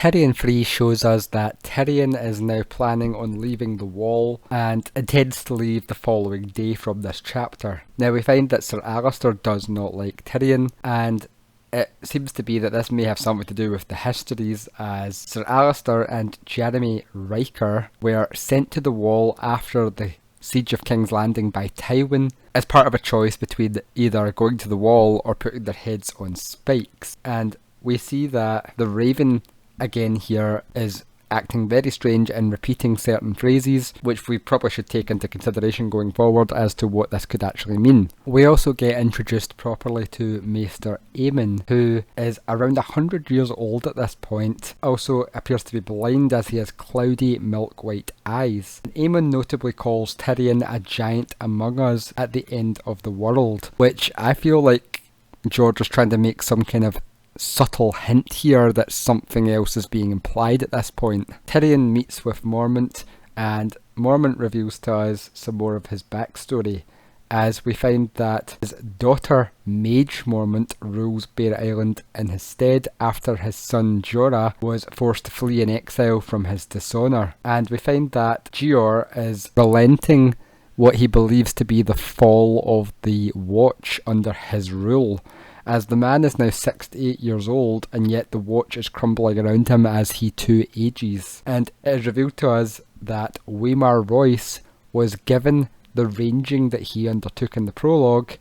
Tyrion3 shows us that Tyrion is now planning on leaving the Wall and intends to leave the following day from this chapter. Now we find that Sir Alistair does not like Tyrion, and it seems to be that this may have something to do with the histories, as Sir Alistair and Jeremy Riker were sent to the Wall after the Siege of King's Landing by Tywin as part of a choice between either going to the Wall or putting their heads on spikes. And we see that the Raven again here is acting very strange and repeating certain phrases, which we probably should take into consideration going forward as to what this could actually mean. We also get introduced properly to Maester Aemon, who is around 100 years old at this point, also appears to be blind as he has cloudy milk-white eyes. And Aemon notably calls Tyrion a giant among us at the end of the world, which I feel like George is trying to make some kind of subtle hint here that something else is being implied at this point. Tyrion meets with Mormont, and Mormont reveals to us some more of his backstory, as we find that his daughter Mage Mormont rules Bear Island in his stead after his son Jorah was forced to flee in exile from his dishonour. And we find that Gior is relenting what he believes to be the fall of the Watch under his rule, as the man is now 68 years old and yet the Watch is crumbling around him as he too ages. And it is revealed to us that Waymar Royce was given the ranging that he undertook in the prologue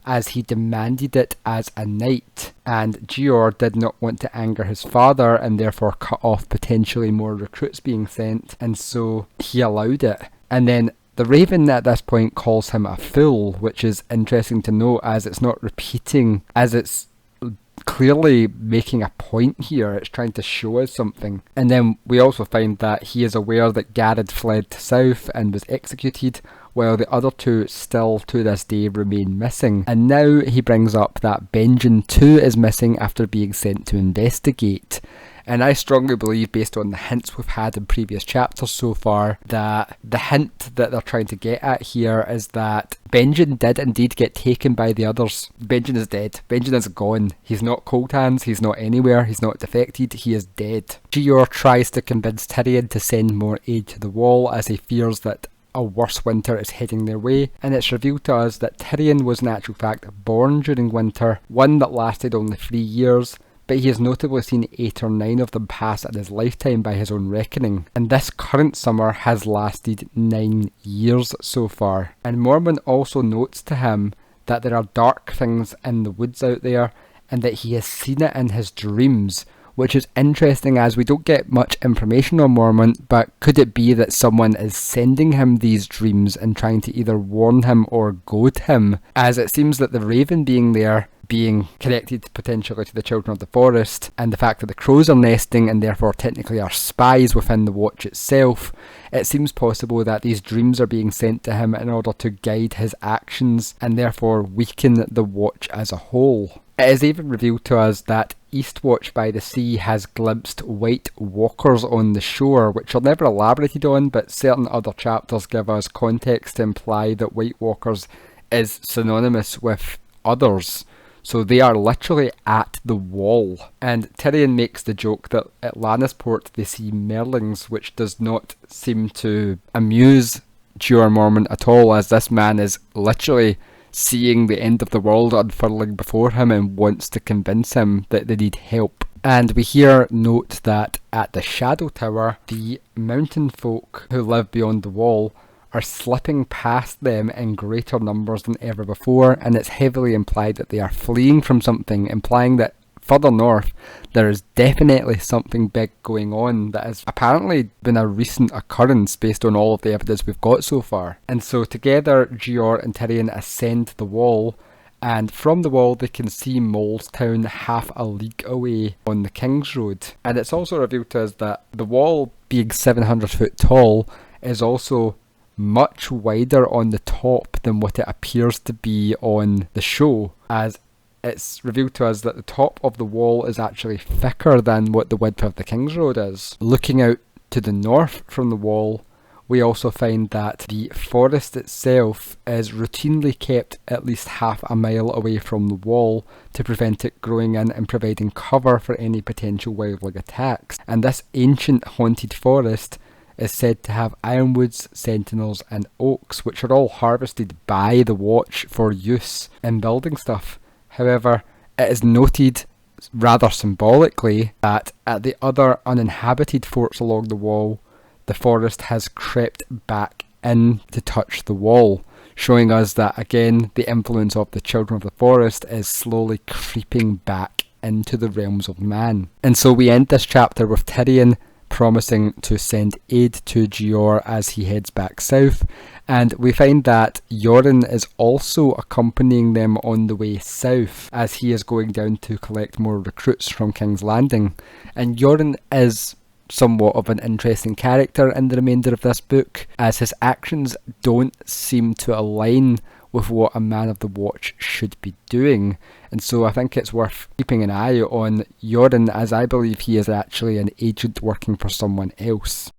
as he demanded it as a knight, and Gior did not want to anger his father and therefore cut off potentially more recruits being sent, and so he allowed it. And then the Raven at this point calls him a fool, which is interesting to note as it's not repeating, as it's clearly making a point here. It's trying to show us something. And then we also find that he is aware that Garrett fled to south and was executed, while the other two still to this day remain missing. And now he brings up that Benjen too is missing after being sent to investigate. And I strongly believe, based on the hints we've had in previous chapters so far, that the hint that they're trying to get at here is that Benjen did indeed get taken by the others. Benjen is dead. Benjen is gone. He's not cold hands, he's not anywhere, he's not defected, he is dead. Gior tries to convince Tyrion to send more aid to the Wall as he fears that a worse winter is heading their way, and it's revealed to us that Tyrion was in actual fact born during winter, one that lasted only 3 years, but he has notably seen 8 or 9 of them pass in his lifetime by his own reckoning, and this current summer has lasted 9 years so far. And Mormont also notes to him that there are dark things in the woods out there, and that he has seen it in his dreams, which is interesting as we don't get much information on Mormont, but could it be that someone is sending him these dreams and trying to either warn him or goad him, as it seems that the Raven being there, being connected potentially to the Children of the Forest, and the fact that the crows are nesting and therefore technically are spies within the Watch itself, it seems possible that these dreams are being sent to him in order to guide his actions and therefore weaken the Watch as a whole. It is even revealed to us that Eastwatch by the Sea has glimpsed white walkers on the shore, which are never elaborated on, but certain other chapters give us context to imply that white walkers is synonymous with others. So they are literally at the Wall. And Tyrion makes the joke that at Lannisport they see Merlings, which does not seem to amuse Gior Mormont at all, as this man is literally seeing the end of the world unfurling before him and wants to convince him that they need help. And we here note that at the Shadow Tower, the mountain folk who live beyond the Wall are slipping past them in greater numbers than ever before, and it's heavily implied that they are fleeing from something, implying that further north there is definitely something big going on that has apparently been a recent occurrence based on all of the evidence we've got so far. And so together Gior and Tyrion ascend the Wall, and from the Wall they can see Molestown half a league away on the King's Road. And it's also revealed to us that the Wall, being 700 foot tall, is also much wider on the top than what it appears to be on the show, as it's revealed to us that the top of the Wall is actually thicker than what the width of the King's Road is. Looking out to the north from the Wall, We also find that the forest itself is routinely kept at least half a mile away from the wall to prevent it growing in and providing cover for any potential wildling attacks. And this ancient haunted forest is said to have ironwoods, sentinels and oaks, which are all harvested by the Watch for use in building stuff. However, it is noted rather symbolically that at the other uninhabited forts along the wall, the forest has crept back in to touch the wall, showing us that again the influence of the children of the forest is slowly creeping back into the realms of man. And so we end this chapter with Tyrion promising to send aid to Gior as he heads back south, and we find that Yoren is also accompanying them on the way south as he is going down to collect more recruits from King's Landing. And Yoren is somewhat of an interesting character in the remainder of this book, as his actions don't seem to align with what a man of the watch should be doing. And so I think it's worth keeping an eye on Yoren, as I believe he is actually an agent working for someone else.